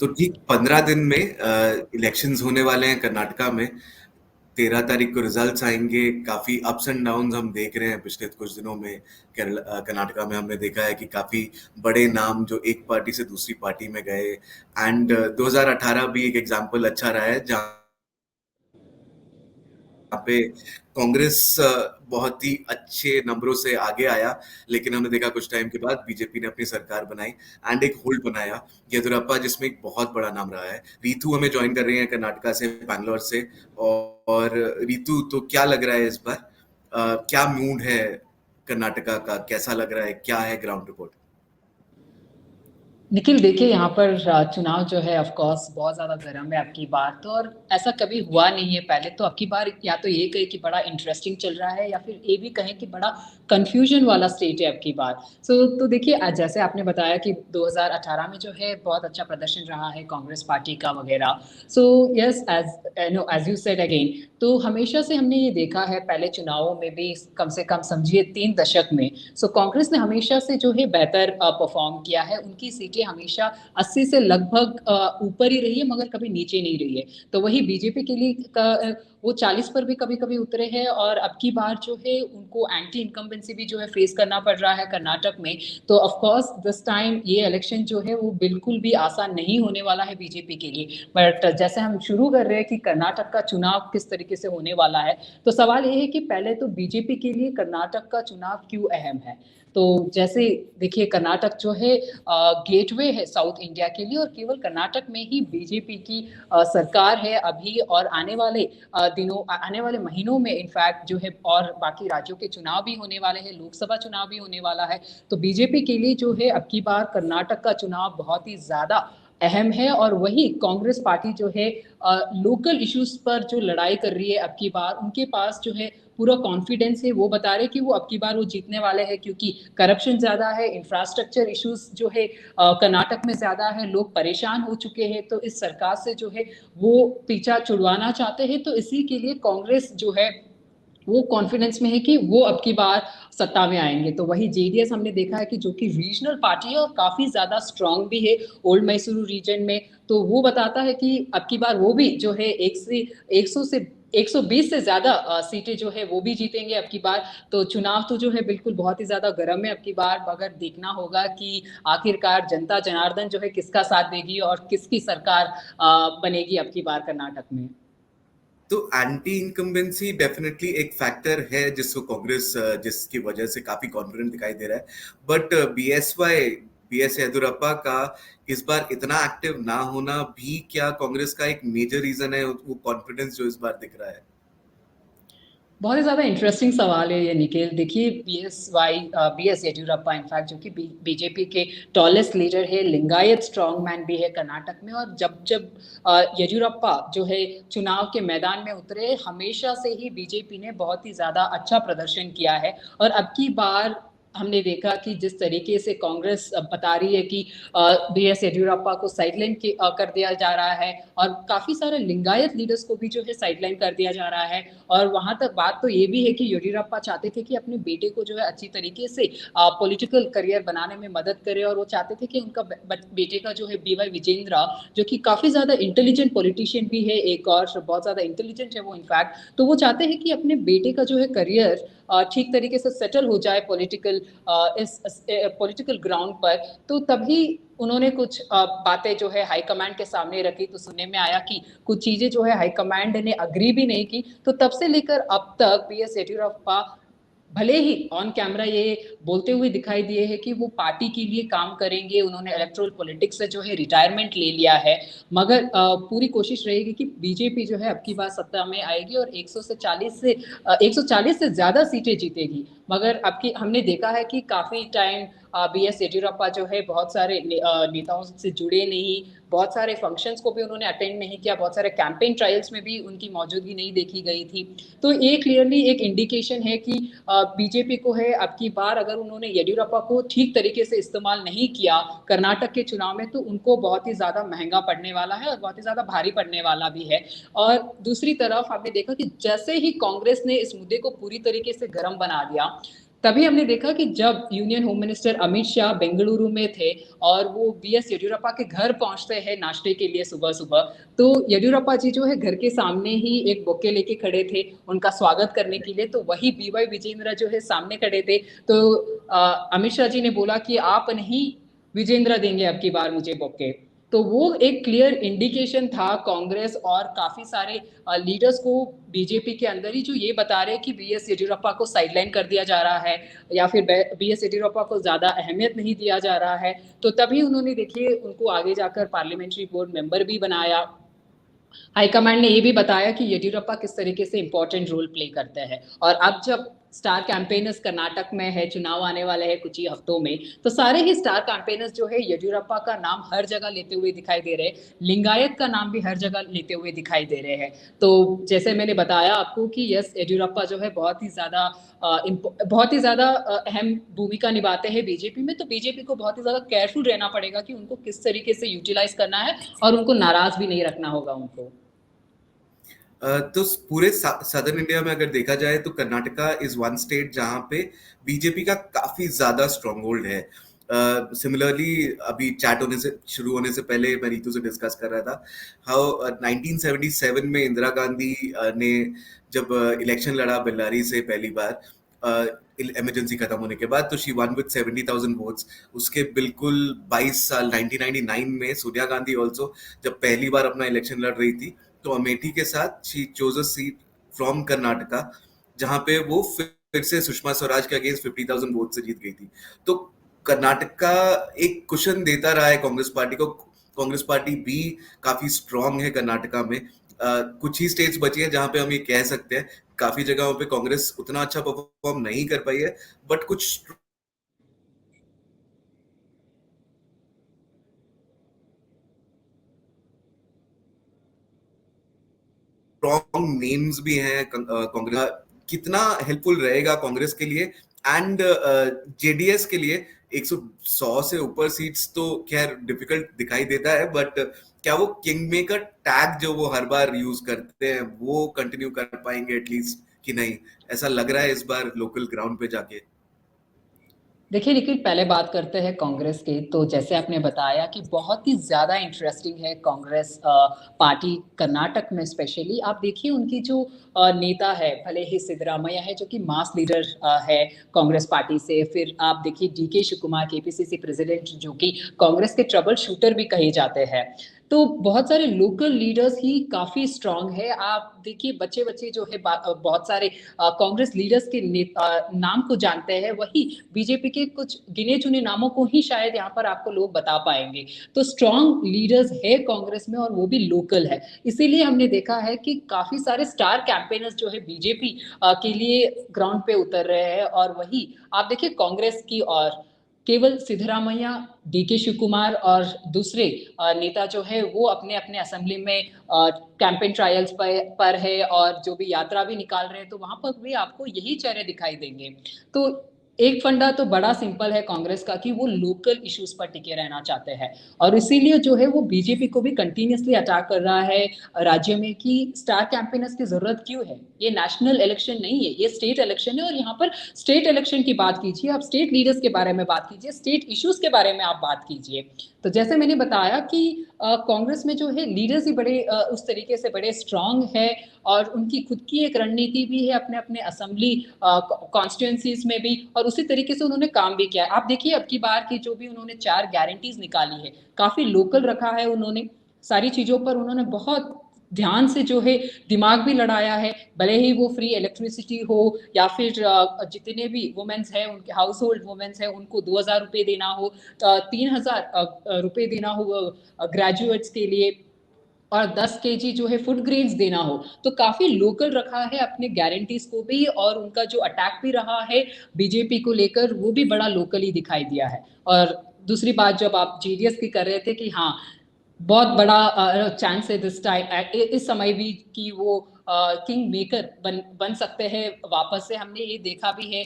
तो ठीक 15 दिन में इलेक्शंस होने वाले हैं कर्नाटका में। 13 तारीख को रिजल्ट्स आएंगे। काफी अप्स एंड डाउन्स हम देख रहे हैं पिछले कुछ दिनों में। कर्नाटका में हमने देखा है कि काफी बड़े नाम जो एक पार्टी से दूसरी पार्टी में गए। एंड 2018 भी एक एग्जाम्पल अच्छा रहा है जहाँ पे कांग्रेस बहुत ही अच्छे नंबरों से आगे आया, लेकिन हमने देखा कुछ टाइम के बाद बीजेपी ने अपनी सरकार बनाई एंड एक होल्ड बनाया येदियुरप्पा, जिसमें एक बहुत बड़ा नाम रहा है। रितु हमें ज्वाइन कर रही है कर्नाटका से, बैंगलोर से। और रितु, तो क्या लग रहा है इस बार? क्या मूड है कर्नाटका का? कैसा लग रहा है? क्या है ग्राउंड रिपोर्ट? निखिल, देखिए यहाँ पर चुनाव जो है ऑफ कोर्स बहुत ज़्यादा गर्म है अब की बार तो, और ऐसा कभी हुआ नहीं है पहले तो। अब की बार या तो ये कहे कि बड़ा इंटरेस्टिंग चल रहा है या फिर ये भी कहें कि बड़ा कंफ्यूजन वाला स्टेट है अब की बार। तो देखिए, जैसे आपने बताया कि 2018 में जो है बहुत अच्छा प्रदर्शन रहा है कांग्रेस पार्टी का वगैरह। So yes, as you said again, तो हमेशा से हमने ये देखा है पहले चुनावों में भी, कम से कम समझिए 3 दशक में। सो कांग्रेस ने हमेशा से जो है बेहतर परफॉर्म किया है। उनकी सीटें हमेशा 80 से लगभग ऊपर ही रही है, मगर कभी नीचे नहीं रही है। तो वही बीजेपी के लिए वो 40 पर भी कभी कभी उतरे हैं, और अब की बार जो है उनको एंटी इनकम्बेंसी भी जो है फेस करना पड़ रहा है कर्नाटक में। तो ऑफ कोर्स दिस टाइम ये इलेक्शन जो है वो बिल्कुल भी आसान नहीं होने वाला है बीजेपी के लिए। बट जैसे हम शुरू कर रहे हैं कि कर्नाटक का चुनाव किस तरीके से होने वाला है, तो सवाल ये है कि पहले तो बीजेपी के लिए कर्नाटक का चुनाव क्यों अहम है। तो जैसे देखिए, कर्नाटक जो है गेटवे है साउथ इंडिया के लिए, और केवल कर्नाटक में ही बीजेपी की सरकार है अभी, और आने वाले दिनों, आने वाले महीनों में इनफैक्ट जो है, और बाकी राज्यों के चुनाव भी होने वाले हैं, लोकसभा चुनाव भी होने वाला है। तो बीजेपी के लिए जो है अब की बार कर्नाटक का चुनाव बहुत ही ज्यादा अहम है। और वही कांग्रेस पार्टी जो है लोकल इश्यूज पर जो लड़ाई कर रही है अब की बार, उनके पास जो है पूरा कॉन्फिडेंस है। वो बता रहे कि वो अब की बार वो जीतने वाले हैं, क्योंकि करप्शन ज्यादा है, इंफ्रास्ट्रक्चर इश्यूज जो है कर्नाटक में ज्यादा है, लोग परेशान हो चुके हैं। तो इस सरकार से जो है वो पीछा छुड़वाना चाहते हैं। तो इसी के लिए कांग्रेस जो है वो कॉन्फिडेंस में है कि वो अब की बार सत्ता में आएंगे। तो वही जेडीएस हमने देखा है कि जो कि रीजनल पार्टी है और काफी ज्यादा स्ट्रांग भी है ओल्ड मैसूरू रीजन में, तो वो बताता है कि अब की बार वो भी जो है 100 से 120 से ज्यादा सीटें जो है वो भी जीतेंगे अब की बार। तो चुनाव तो जो है बिल्कुल बहुत ही ज्यादा गर्म है अब की बार, मगर देखना होगा कि आखिरकार जनता जनार्दन जो है किसका साथ देगी और किसकी सरकार बनेगी अब की बार कर्नाटक में। तो एंटी इनकम्बेंसी डेफिनेटली एक फैक्टर है जिसको कांग्रेस, जिसकी वजह से काफी कॉन्फिडेंट दिखाई दे रहा है। बट बी एस येदियुरप्पा का इस बार इतना एक्टिव ना होना भी क्या कांग्रेस का एक मेजर रीजन है, वो कॉन्फिडेंस जो इस बार दिख रहा है? बहुत ही ज्यादा इंटरेस्टिंग सवाल है ये निखिल। देखिए, बी एस येदियुरप्पा इनफैक्ट जो कि बीजेपी के टॉलेस्ट लीडर है, लिंगायत स्ट्रॉन्ग मैन भी है कर्नाटक में। और जब जब येदियुरप्पा जो है चुनाव के मैदान में उतरे, हमेशा से ही बीजेपी ने बहुत ही ज्यादा अच्छा प्रदर्शन किया है। और अब की बार हमने देखा कि जिस तरीके से कांग्रेस बता रही है कि बी एस येदियुरप्पा को साइडलाइन कर दिया जा रहा है, और काफी सारे लिंगायत लीडर्स को भी जो है साइडलाइन कर दिया जा रहा है। और वहां तक बात तो ये भी है कि येदियुरप्पा चाहते थे कि अपने बेटे को जो है अच्छी तरीके से पॉलिटिकल करियर बनाने में मदद करे, और वो चाहते थे कि उनका बेटे का जो है BY विजेंद्र, जो कि काफी ज्यादा इंटेलिजेंट पॉलिटिशियन भी है, एक और बहुत ज्यादा इंटेलिजेंट है वो इनफैक्ट, तो वो चाहते हैं कि अपने बेटे का जो है करियर ठीक तरीके से सेटल हो जाए इस पॉलिटिकल ग्राउंड पर। तो तभी उन्होंने कुछ बातें जो है हाईकमांड के सामने रखी। तो सुनने में आया कि कुछ चीजें जो है हाईकमांड ने अग्री भी नहीं की। तो तब से लेकर अब तक बी एस येदियुरप्पा भले ही ऑन कैमरा ये बोलते हुए दिखाई दिए हैं कि वो पार्टी के लिए काम करेंगे, उन्होंने इलेक्ट्रल पॉलिटिक्स से जो है रिटायरमेंट ले लिया है, मगर पूरी कोशिश रहेगी कि बीजेपी जो है अब की बार सत्ता में आएगी और 140 से ज्यादा सीटें जीतेगी। मगर अब की हमने देखा है कि काफी टाइम बी एस येदियुरप्पा जो है बहुत सारे नेताओं से जुड़े नहीं, बहुत सारे फंक्शंस को भी उन्होंने अटेंड नहीं किया, बहुत सारे कैंपेन ट्रायल्स में भी उनकी मौजूदगी नहीं देखी गई थी। तो ये क्लियरली एक इंडिकेशन है कि बीजेपी को है अब की बार अगर उन्होंने येदियुरप्पा को ठीक तरीके से इस्तेमाल नहीं किया कर्नाटक के चुनाव में, तो उनको बहुत ही ज्यादा महंगा पड़ने वाला है और बहुत ही ज्यादा भारी पड़ने वाला भी है। और दूसरी तरफ आपने देखा कि जैसे ही कांग्रेस ने इस मुद्दे को पूरी तरीके से गर्म बना दिया, तभी हमने देखा कि जब union home minister Amit Shah Bengaluru में थे और वो बीएस येडियुरप्पा के घर पहुंचते हैं नाश्ते के लिए सुबह-सुबह, तो येडियुरप्पा जी जो है घर के सामने ही एक बुके लेके खड़े थे उनका स्वागत करने के लिए, तो वही बीवाई विजेंद्र जो है सामने खड़े थे। तो अमित शाह जी ने बोला कि आप नहीं विजेंद्र देंगे अब की बार मुझे बुके। तो वो एक क्लियर इंडिकेशन था कांग्रेस और काफी सारे लीडर्स को बीजेपी के अंदर ही, जो ये बता रहे हैं कि बीएस येडियुरप्पा को साइडलाइन कर दिया जा रहा है या फिर बीएस येडियुरप्पा को ज्यादा अहमियत नहीं दिया जा रहा है। तो तभी उन्होंने देखिए उनको आगे जाकर पार्लियामेंट्री बोर्ड मेंबर भी बनाया। हाईकमांड ने ये भी बताया कि येडियुरप्पा किस तरीके से इंपॉर्टेंट रोल प्ले करते हैं। और अब जब स्टार कैंपेनर्स कर्नाटक में है, चुनाव आने वाले हैं कुछ ही हफ्तों में, तो सारे ही स्टार कैंपेनर्स जो है येडियुरप्पा का नाम हर जगह लेते हुए दिखाई दे रहे हैं, लिंगायत का नाम भी हर जगह लेते हुए दिखाई दे रहे हैं। तो जैसे मैंने बताया आपको कि यस, येडियुरप्पा जो है बहुत ही ज्यादा अहम भूमिका निभाते हैं बीजेपी में, तो बीजेपी को बहुत ही ज्यादा केयरफुल रहना पड़ेगा कि उनको किस तरीके से यूटिलाइज करना है और उनको नाराज भी नहीं रखना होगा उनको। तो पूरे सदर्न इंडिया में अगर देखा जाए तो कर्नाटका इज वन स्टेट जहां पे बीजेपी का काफी ज्यादा स्ट्रॉन्ग होल्ड है। सिमिलरली अभी चैट होने से शुरू होने से पहले मैं रीतू से डिस्कस कर रहा था हाउ 1977 में इंदिरा गांधी ने जब इलेक्शन लड़ा बेल्लारी से पहली बार इमरजेंसी खत्म होने के बाद, तो शी वन विद 70,000 वोट्स। उसके बिल्कुल 22 साल 1999 में सोनिया गांधी ऑल्सो जब पहली बार अपना इलेक्शन लड़ रही थी, तो अमेठी के साथ she chose a seat from Karnataka, जहां पे वो फिर से सुषमा स्वराज के अगेंस्ट 50,000 वोट से जीत गई थी। तो कर्नाटका एक कुशन देता रहा है कांग्रेस पार्टी को। कांग्रेस पार्टी भी काफी स्ट्रांग है कर्नाटका में। कुछ ही स्टेट्स बची हैं जहां पे हम ये कह सकते हैं, काफी जगहों पे कांग्रेस उतना अच्छा परफॉर्म नहीं कर पाई है, बट कुछ स्ट्रॉन्ग नेम्स भी हैं कांग्रेस। कितना हेल्पफुल रहेगा कांग्रेस के लिए एंड जेडीएस के लिए? 100 से ऊपर सीट्स तो खैर डिफिकल्ट दिखाई देता है, बट क्या वो किंग मेकर टैग जो वो हर बार यूज करते हैं वो कंटिन्यू कर पाएंगे एटलीस्ट कि नहीं? ऐसा लग रहा है इस बार लोकल ग्राउंड पे जाके। देखिए, लेकिन पहले बात करते हैं कांग्रेस की। तो जैसे आपने बताया कि बहुत ही ज़्यादा इंटरेस्टिंग है कांग्रेस पार्टी कर्नाटक में स्पेशली। आप देखिए उनकी जो नेता है, भले ही सिद्धरामैया है जो कि मास लीडर है कांग्रेस पार्टी से। फिर आप देखिए डीके शिवकुमार केपीसीसी प्रेसिडेंट जो कि कांग्रेस के ट्रबल शूटर भी कहे जाते हैं। तो बहुत सारे लोकल लीडर्स ही काफ़ी स्ट्रांग है। आप देखिए बच्चे-बच्चे जो है बहुत सारे कांग्रेस लीडर्स के नाम को जानते हैं, वही बीजेपी के कुछ गिने-चुने नामों को ही शायद यहाँ पर आपको लोग बता पाएँगे। तो स्ट्रॉन्ग लीडर्स है कांग्रेस में और वो भी लोकल है। इसीलिए हमने देखा है कि काफ़ी सारे स्टार कैंपेनर्स जो है बीजेपी के लिए ग्राउंड पे उतर रहे हैं। और वही आप देखिए कांग्रेस की और केवल सिद्धरामैया, डीके शिवकुमार और दूसरे नेता जो है वो अपने-अपने असेंबली में कैंपेन ट्रायल्स पर है और जो भी यात्रा भी निकाल रहे हैं, तो वहाँ पर भी आपको यही चेहरे दिखाई देंगे। तो एक फंडा तो बड़ा सिंपल है कांग्रेस का कि वो लोकल इश्यूज पर टिके रहना चाहते हैं और इसीलिए जो है वो बीजेपी को भी कंटिन्यूअसली अटैक कर रहा है राज्य में कि स्टार कैंपेनर्स की जरूरत क्यों है। ये नेशनल इलेक्शन नहीं है, ये स्टेट इलेक्शन है और यहाँ पर स्टेट इलेक्शन की बात कीजिए, आप स्टेट लीडर्स के बारे में बात कीजिए, स्टेट इश्यूज के बारे में आप बात कीजिए। तो जैसे मैंने बताया कि कांग्रेस में जो है लीडर्स ही बड़े उस तरीके से बड़े स्ट्रांग है और उनकी खुद की एक रणनीति भी है अपने अपने असेंबली कॉन्स्टिट्यूंसीज में भी, और उसी तरीके से उन्होंने काम भी किया है। आप देखिए अब की बार की जो भी उन्होंने 4 गारंटीज निकाली है, काफी लोकल रखा है उन्होंने। सारी चीजों पर उन्होंने बहुत ध्यान से जो है दिमाग भी लड़ाया है, भले ही वो फ्री इलेक्ट्रिसिटी हो या फिर जितने भी वुमेन्स हैं उनके हाउस होल्ड वुमेन्स हैं उनको 2,000 रुपये देना हो, 3,000 रुपये देना हो ग्रेजुएट्स के लिए, और 10 केजी जो है फूड ग्रेन्स देना हो। तो काफी लोकल रखा है अपने गारंटीज को भी, और उनका जो अटैक भी रहा है बीजेपी को लेकर वो भी बड़ा लोकली दिखाई दिया है। और दूसरी बात जब आप जेडीएस की कर रहे थे कि हाँ बहुत बड़ा चांस है दिस टाइम इस समय भी कि वो किंग मेकर बन सकते हैं वापस से। हमने ये देखा भी है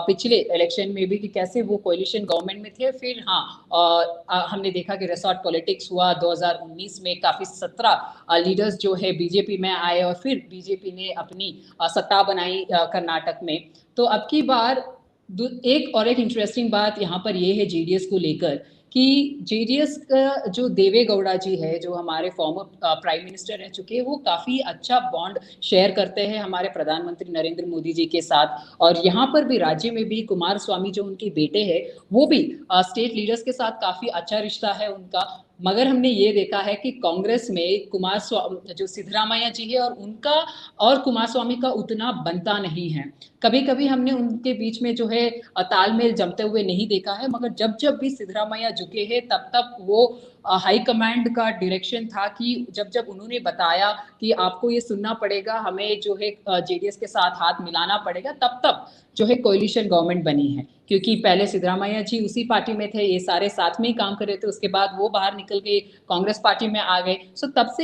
पिछले इलेक्शन में भी कि कैसे वो कोalition गवर्नमेंट में थे, फिर हाँ हमने देखा कि रिसॉर्ट पॉलिटिक्स हुआ 2019 में, काफी 17 लीडर्स जो है बीजेपी में आए और फिर बीजेपी ने अपनी सत्ता बनाई कर्नाटक में। तो अब की बार एक और एक इंटरेस्टिंग बात यहाँ पर ये है जेडीएस को लेकर कि जेडीएस का जो देवे गौड़ा जी है, जो हमारे फॉर्मर प्राइम मिनिस्टर रह चुके हैं, वो काफी अच्छा बॉन्ड शेयर करते हैं हमारे प्रधानमंत्री नरेंद्र मोदी जी के साथ। और यहाँ पर भी राज्य में भी कुमार स्वामी जो उनके बेटे हैं, वो भी स्टेट लीडर्स के साथ काफी अच्छा रिश्ता है उनका। मगर हमने ये देखा है कि कांग्रेस में कुमार स्वामी जो सिद्धरामैया जी है और उनका और कुमार स्वामी का उतना बनता नहीं है। कभी कभी हमने उनके बीच में जो है तालमेल जमते हुए नहीं देखा है, मगर जब जब भी सिद्धरामैया झुके हैं तब तब वो हाई कमांड का डायरेक्शन था कि जब जब उन्होंने बताया कि आपको ये सुनना पड़ेगा, हमें जो है जेडीएस के साथ हाथ मिलाना पड़ेगा, तब तब जो है कोalition गवर्नमेंट बनी है। क्योंकि पहले सिद्धरामैया जी उसी पार्टी में थे, ये सारे साथ में ही काम कर रहे थे, उसके बाद वो बाहर निकल गए, कांग्रेस पार्टी में आ गए। सो तब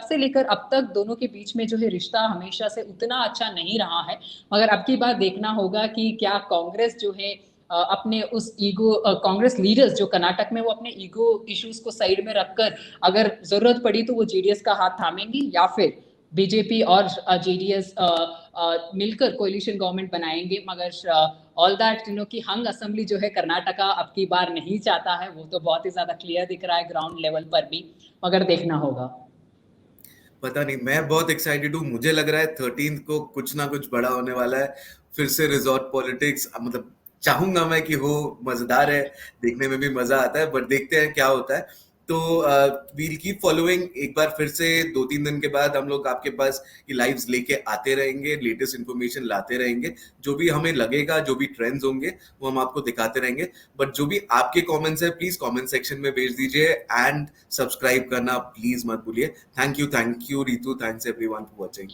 से लेकर अब तक दोनों के बीच में जो है रिश्ता हमेशा से उतना अच्छा नहीं रहा है। मगर अब की बार देखना होगा कि क्या कांग्रेस जो है अपने उस ईगो, कांग्रेस लीडर्स जो कर्नाटक में, वो अपने ईगो इश्यूज को साइड में रखकर अगर जरूरत पड़ी तो वो जेडीएस का हाथ थामेंगी, या फिर बीजेपी और जेडीएस मिलकर कोalition गवर्नमेंट बनाएंगे। मगर ऑल दैट यू नो कि हंग असेंबली जो है कर्नाटका अब की बार नहीं चाहता है, वो तो बहुत ही ज्यादा क्लियर दिख रहा है ग्राउंड लेवल पर भी। मगर देखना होगा। पता नहीं, मैं बहुत एक्साइटेड हूँ। मुझे लग रहा है 13 को कुछ ना कुछ बड़ा होने वाला है। फिर से रिजॉर्ट पॉलिटिक्स, मतलब चाहूंगा मैं कि हो, मजेदार है, देखने में भी मजा आता है, बट देखते हैं क्या होता है। तो वील कीप फॉलोइंग। एक बार फिर से 2-3 दिन के बाद हम लोग आपके पास की लाइव्स लेके आते रहेंगे, लेटेस्ट इन्फॉर्मेशन लाते रहेंगे। जो भी हमें लगेगा, जो भी ट्रेंड्स होंगे, वो हम आपको दिखाते रहेंगे। बट जो भी आपके कमेंट्स है, प्लीज कमेंट सेक्शन में भेज दीजिए, एंड सब्सक्राइब करना प्लीज मत भूलिए। Thank you Ritu, thanks everyone for watching.